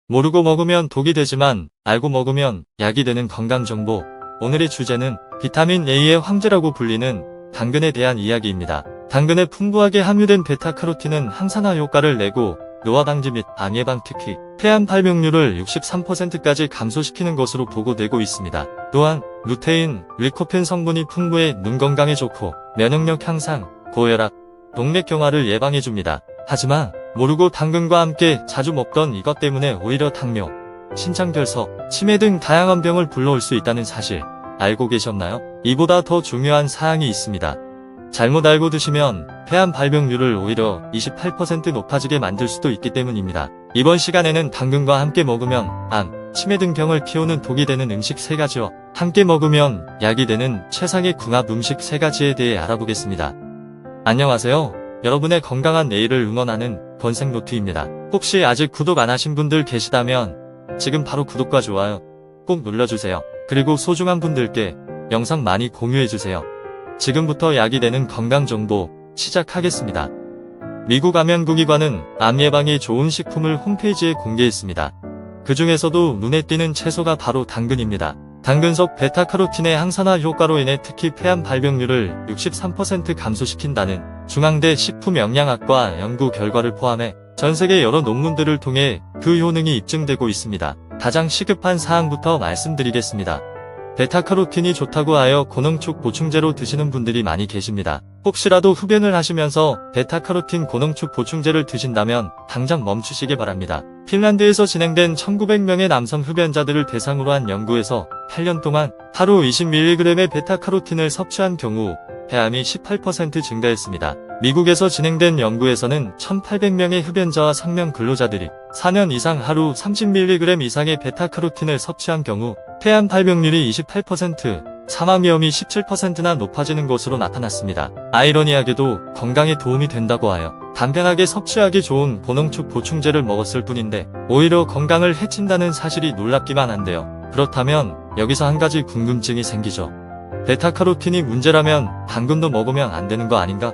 모르고 먹으면 독이 되지만 알고 먹으면 약이 되는 건강정보. 오늘의 주제는 비타민 A의 황제라고 불리는 당근에 대한 이야기입니다. 당근에 풍부하게 함유된 베타카로틴은 항산화 효과를 내고 노화 방지 및 암 예방, 특히 폐암 발병률을 63%까지 감소시키는 것으로 보고되고 있습니다. 또한 루테인, 리코펜 성분이 풍부해 눈 건강에 좋고 면역력 향상, 고혈압, 동맥경화를 예방해줍니다. 하지만 모르고 당근과 함께 자주 먹던 이것 때문에 오히려 당뇨, 신장결석, 치매 등 다양한 병을 불러올 수 있다는 사실 알고 계셨나요? 이보다 더 중요한 사항이 있습니다. 잘못 알고 드시면 폐암 발병률을 오히려 28% 높아지게 만들 수도 있기 때문입니다. 이번 시간에는 당근과 함께 먹으면 암, 치매 등 병을 키우는 독이 되는 음식 3가지와 함께 먹으면 약이 되는 최상의 궁합 음식 3가지에 대해 알아보겠습니다. 안녕하세요. 여러분의 건강한 내일을 응원하는 건생노트입니다. 혹시 아직 구독 안 하신 분들 계시다면 지금 바로 구독과 좋아요 꼭 눌러주세요. 그리고 소중한 분들께 영상 많이 공유해주세요. 지금부터 약이 되는 건강정보 시작하겠습니다. 미국 암연구기관은 암 예방에 좋은 식품을 홈페이지에 공개했습니다. 그 중에서도 눈에 띄는 채소가 바로 당근입니다. 당근 속 베타카로틴의 항산화 효과로 인해 특히 폐암 발병률을 63% 감소시킨다는 중앙대 식품영양학과 연구 결과를 포함해 전세계 여러 논문들을 통해 그 효능이 입증되고 있습니다. 가장 시급한 사항부터 말씀드리겠습니다. 베타카로틴이 좋다고 하여 고농축 보충제로 드시는 분들이 많이 계십니다. 혹시라도 흡연을 하시면서 베타카로틴 고농축 보충제를 드신다면 당장 멈추시기 바랍니다. 핀란드에서 진행된 1900명의 남성 흡연자들을 대상으로 한 연구에서 8년 동안 하루 20mg의 베타카로틴을 섭취한 경우 폐암이 18% 증가했습니다. 미국에서 진행된 연구에서는 1800명의 흡연자와 성명 근로자들이 4년 이상 하루 30mg 이상의 베타카로틴을 섭취한 경우 폐암 발병률이 28%, 사망 위험이 17%나 높아지는 것으로 나타났습니다. 아이러니하게도 건강에 도움이 된다고 하여 간편하게 섭취하기 좋은 고농축 보충제를 먹었을 뿐인데 오히려 건강을 해친다는 사실이 놀랍기만 한데요. 그렇다면 여기서 한 가지 궁금증이 생기죠. 베타카로틴이 문제라면 당근도 먹으면 안 되는 거 아닌가?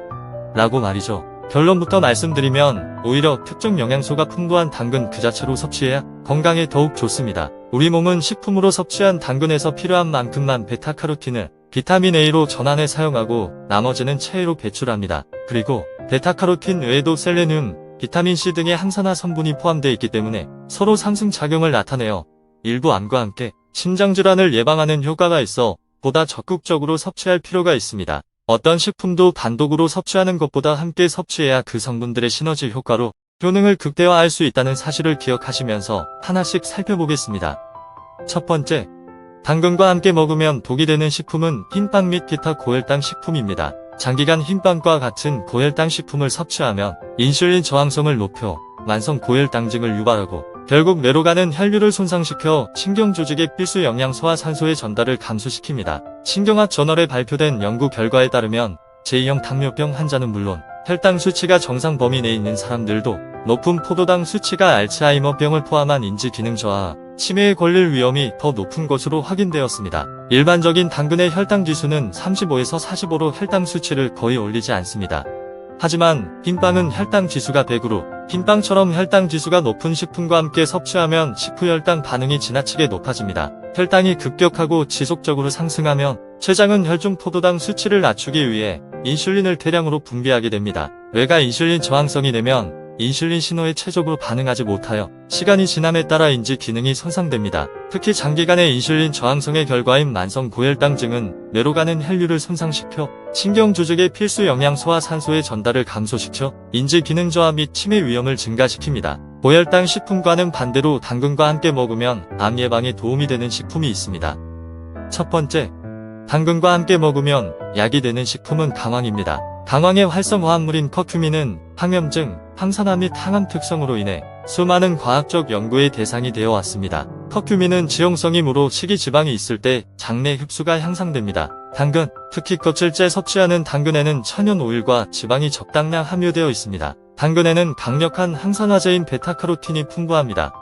라고 말이죠. 결론부터 말씀드리면 오히려 특정 영양소가 풍부한 당근 그 자체로 섭취해야 건강에 더욱 좋습니다. 우리 몸은 식품으로 섭취한 당근에서 필요한 만큼만 베타카로틴을 비타민 A로 전환해 사용하고 나머지는 체외로 배출합니다. 그리고 베타카로틴 외에도 셀레늄, 비타민C 등의 항산화 성분이 포함되어 있기 때문에 서로 상승작용을 나타내어 일부 암과 함께 심장질환을 예방하는 효과가 있어 보다 적극적으로 섭취할 필요가 있습니다. 어떤 식품도 단독으로 섭취하는 것보다 함께 섭취해야 그 성분들의 시너지 효과로 효능을 극대화할 수 있다는 사실을 기억하시면서 하나씩 살펴보겠습니다. 첫 번째, 당근과 함께 먹으면 독이 되는 식품은 흰빵 및 기타 고혈당 식품입니다. 장기간 흰빵과 같은 고혈당 식품을 섭취하면 인슐린 저항성을 높여 만성 고혈당증을 유발하고 결국 뇌로 가는 혈류를 손상시켜 신경 조직의 필수 영양소와 산소의 전달을 감소시킵니다. 신경학 저널에 발표된 연구 결과에 따르면 제2형 당뇨병 환자는 물론 혈당 수치가 정상 범위 내에 있는 사람들도 높은 포도당 수치가 알츠하이머병을 포함한 인지 기능 저하, 치매에 걸릴 위험이 더 높은 것으로 확인되었습니다. 일반적인 당근의 혈당 지수는 35에서 45로 혈당 수치를 거의 올리지 않습니다. 하지만 흰빵은 혈당 지수가 100으로 흰빵처럼 혈당 지수가 높은 식품과 함께 섭취하면 식후 혈당 반응이 지나치게 높아집니다. 혈당이 급격하고 지속적으로 상승하면 췌장은 혈중 포도당 수치를 낮추기 위해 인슐린을 대량으로 분비하게 됩니다. 뇌가 인슐린 저항성이 되면 인슐린 신호에 체적으로 반응하지 못하여 시간이 지남에 따라 인지 기능이 손상됩니다. 특히 장기간의 인슐린 저항성의 결과인 만성 고혈당증은 뇌로 가는 혈류를 손상시켜 신경 조직의 필수 영양소와 산소의 전달을 감소시켜 인지 기능 저하 및 치매 위험을 증가시킵니다. 고혈당 식품과는 반대로 당근과 함께 먹으면 암 예방에 도움이 되는 식품이 있습니다. 첫 번째, 당근과 함께 먹으면 약이 되는 식품은 강황입니다. 강황의 활성 화합물인 커큐민은 항염증, 항산화 및 항암 특성으로 인해 수많은 과학적 연구의 대상이 되어 왔습니다. 커큐민은 지용성이므로 식이지방이 있을 때 장내 흡수가 향상됩니다. 당근, 특히 껍질째 섭취하는 당근에는 천연 오일과 지방이 적당량 함유되어 있습니다. 당근에는 강력한 항산화제인 베타카로틴이 풍부합니다.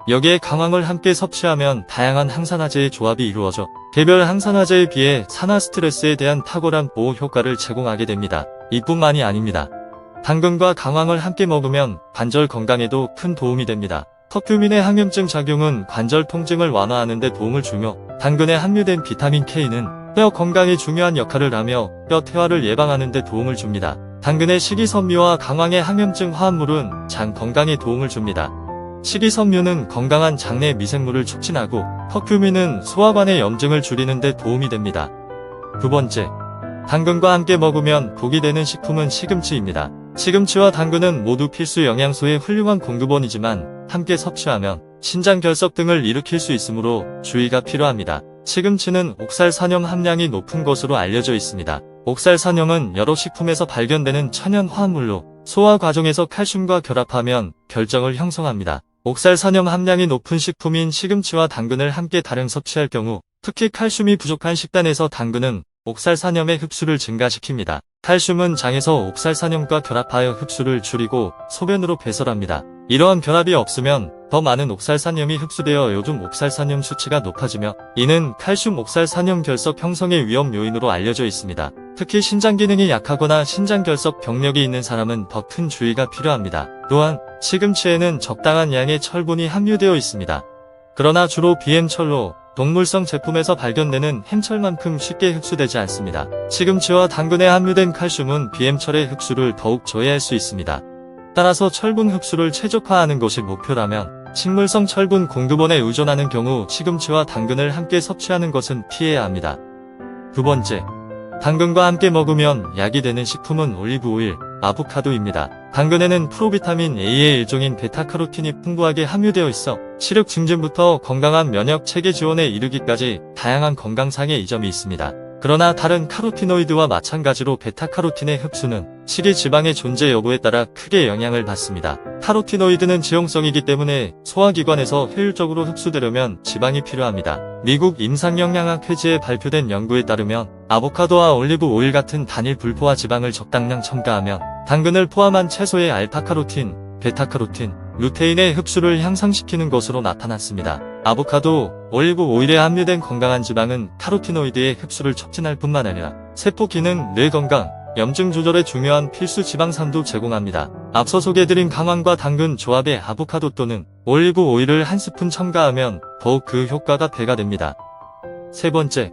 여기에 강황을 함께 섭취하면 다양한 항산화제의 조합이 이루어져 개별 항산화제에 비해 산화 스트레스에 대한 탁월한 보호 효과를 제공하게 됩니다. 이뿐만이 아닙니다. 당근과 강황을 함께 먹으면 관절 건강에도 큰 도움이 됩니다. 커큐민의 항염증 작용은 관절 통증을 완화하는 데 도움을 주며 당근에 함유된 비타민 K는 뼈 건강에 중요한 역할을 하며 뼈 퇴화를 예방하는 데 도움을 줍니다. 당근의 식이섬유와 강황의 항염증 화합물은 장 건강에 도움을 줍니다. 식이섬유는 건강한 장내 미생물을 촉진하고 커큐민은 소화관의 염증을 줄이는 데 도움이 됩니다. 두 번째, 당근과 함께 먹으면 복이 되는 식품은 시금치입니다. 시금치와 당근은 모두 필수 영양소의 훌륭한 공급원이지만 함께 섭취하면 신장 결석 등을 일으킬 수 있으므로 주의가 필요합니다. 시금치는 옥살산염 함량이 높은 것으로 알려져 있습니다. 옥살산염은 여러 식품에서 발견되는 천연 화합물로 소화 과정에서 칼슘과 결합하면 결정을 형성합니다. 옥살산염 함량이 높은 식품인 시금치와 당근을 함께 다량 섭취할 경우 특히 칼슘이 부족한 식단에서 당근은 옥살산염의 흡수를 증가시킵니다. 칼슘은 장에서 옥살산염과 결합하여 흡수를 줄이고 소변으로 배설합니다. 이러한 결합이 없으면 더 많은 옥살산염이 흡수되어 요즘 옥살산염 수치가 높아지며 이는 칼슘 옥살산염 결석 형성의 위험 요인으로 알려져 있습니다. 특히 신장 기능이 약하거나 신장 결석 병력이 있는 사람은 더 큰 주의가 필요합니다. 또한 시금치에는 적당한 양의 철분이 함유되어 있습니다. 그러나 주로 BM철로 동물성 제품에서 발견되는 햄철만큼 쉽게 흡수되지 않습니다. 시금치와 당근에 함유된 칼슘은 BM철의 흡수를 더욱 저해할 수 있습니다. 따라서 철분 흡수를 최적화하는 것이 목표라면 식물성 철분 공급원에 의존하는 경우 시금치와 당근을 함께 섭취하는 것은 피해야 합니다. 두 번째, 당근과 함께 먹으면 약이 되는 식품은 올리브오일, 아보카도입니다. 당근에는 프로비타민 A의 일종인 베타카로틴이 풍부하게 함유되어 있어 시력 증진부터 건강한 면역 체계 지원에 이르기까지 다양한 건강상의 이점이 있습니다. 그러나 다른 카로티노이드와 마찬가지로 베타카로틴의 흡수는 식이 지방의 존재 여부에 따라 크게 영향을 받습니다. 카로티노이드는 지용성이기 때문에 소화기관에서 효율적으로 흡수되려면 지방이 필요합니다. 미국 임상영양학 회지에 발표된 연구에 따르면 아보카도와 올리브 오일 같은 단일 불포화 지방을 적당량 첨가하면 당근을 포함한 채소의 알파카로틴, 베타카로틴, 루테인의 흡수를 향상시키는 것으로 나타났습니다. 아보카도, 올리브 오일에 함유된 건강한 지방은 카로티노이드의 흡수를 촉진할 뿐만 아니라 세포 기능, 뇌 건강, 염증 조절에 중요한 필수 지방산도 제공합니다. 앞서 소개드린 강황과 당근 조합에 아보카도 또는 올리브 오일을 한 스푼 첨가하면 더욱 그 효과가 배가 됩니다. 세 번째,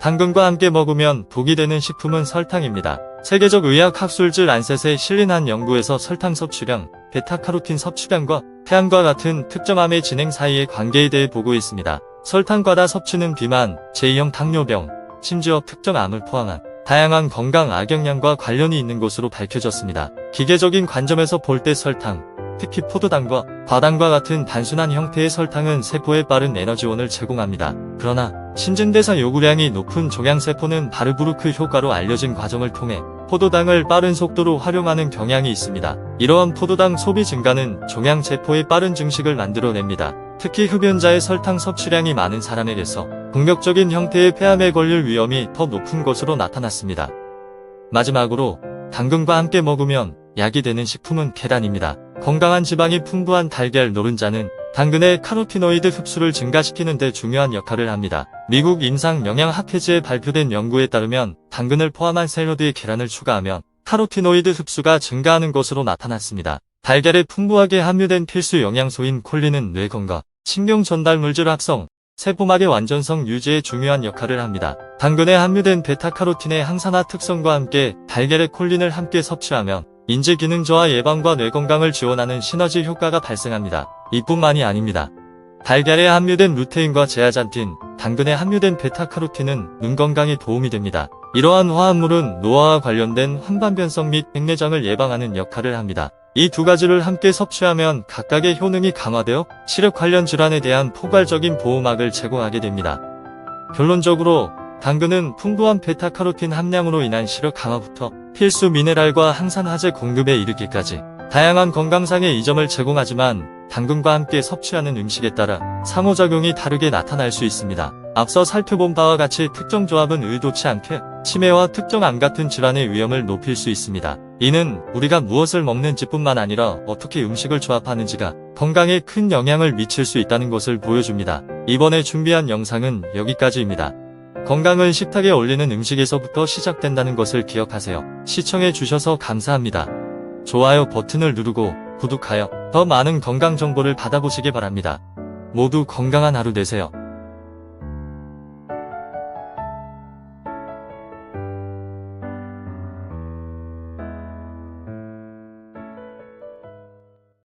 당근과 함께 먹으면 독이 되는 식품은 설탕입니다. 세계적 의학학술지 란셋에 실린 한 연구에서 설탕 섭취량, 베타카로틴 섭취량과 폐암과 같은 특정암의 진행 사이의 관계에 대해 보고했습니다. 설탕 과다 섭취는 비만, 제2형 당뇨병, 심지어 특정 암을 포함한 다양한 건강 악영향과 관련이 있는 것으로 밝혀졌습니다. 기계적인 관점에서 볼 때 설탕, 특히 포도당과 과당과 같은 단순한 형태의 설탕은 세포에 빠른 에너지원을 제공합니다. 그러나 신진대사 요구량이 높은 종양세포는 바르부르크 효과로 알려진 과정을 통해 포도당을 빠른 속도로 활용하는 경향이 있습니다. 이러한 포도당 소비 증가는 종양세포의 빠른 증식을 만들어냅니다. 특히 흡연자의 설탕 섭취량이 많은 사람에게서 공격적인 형태의 폐암에 걸릴 위험이 더 높은 것으로 나타났습니다. 마지막으로 당근과 함께 먹으면 약이 되는 식품은 계란입니다. 건강한 지방이 풍부한 달걀 노른자는 당근의 카로티노이드 흡수를 증가시키는 데 중요한 역할을 합니다. 미국 임상영양학회지에 발표된 연구에 따르면 당근을 포함한 샐러드에 계란을 추가하면 카로티노이드 흡수가 증가하는 것으로 나타났습니다. 달걀에 풍부하게 함유된 필수 영양소인 콜린은 뇌 건강, 신경 전달 물질 합성, 세포막의 완전성 유지에 중요한 역할을 합니다. 당근에 함유된 베타카로틴의 항산화 특성과 함께 달걀의 콜린을 함께 섭취하면 인지 기능 저하 예방과 뇌 건강을 지원하는 시너지 효과가 발생합니다. 이뿐만이 아닙니다. 달걀에 함유된 루테인과 제아잔틴, 당근에 함유된 베타카로틴은 눈 건강에 도움이 됩니다. 이러한 화합물은 노화와 관련된 황반변성 및 백내장을 예방하는 역할을 합니다. 이 두 가지를 함께 섭취하면 각각의 효능이 강화되어 시력 관련 질환에 대한 포괄적인 보호막을 제공하게 됩니다. 결론적으로 당근은 풍부한 베타카로틴 함량으로 인한 시력 강화부터 필수 미네랄과 항산화제 공급에 이르기까지 다양한 건강상의 이점을 제공하지만 당근과 함께 섭취하는 음식에 따라 상호작용이 다르게 나타날 수 있습니다. 앞서 살펴본 바와 같이 특정 조합은 의도치 않게 치매와 특정 암 같은 질환의 위험을 높일 수 있습니다. 이는 우리가 무엇을 먹는지뿐만 아니라 어떻게 음식을 조합하는지가 건강에 큰 영향을 미칠 수 있다는 것을 보여줍니다. 이번에 준비한 영상은 여기까지입니다. 건강은 식탁에 올리는 음식에서부터 시작된다는 것을 기억하세요. 시청해주셔서 감사합니다. 좋아요 버튼을 누르고 구독하여 더 많은 건강 정보를 받아보시기 바랍니다. 모두 건강한 하루 되세요.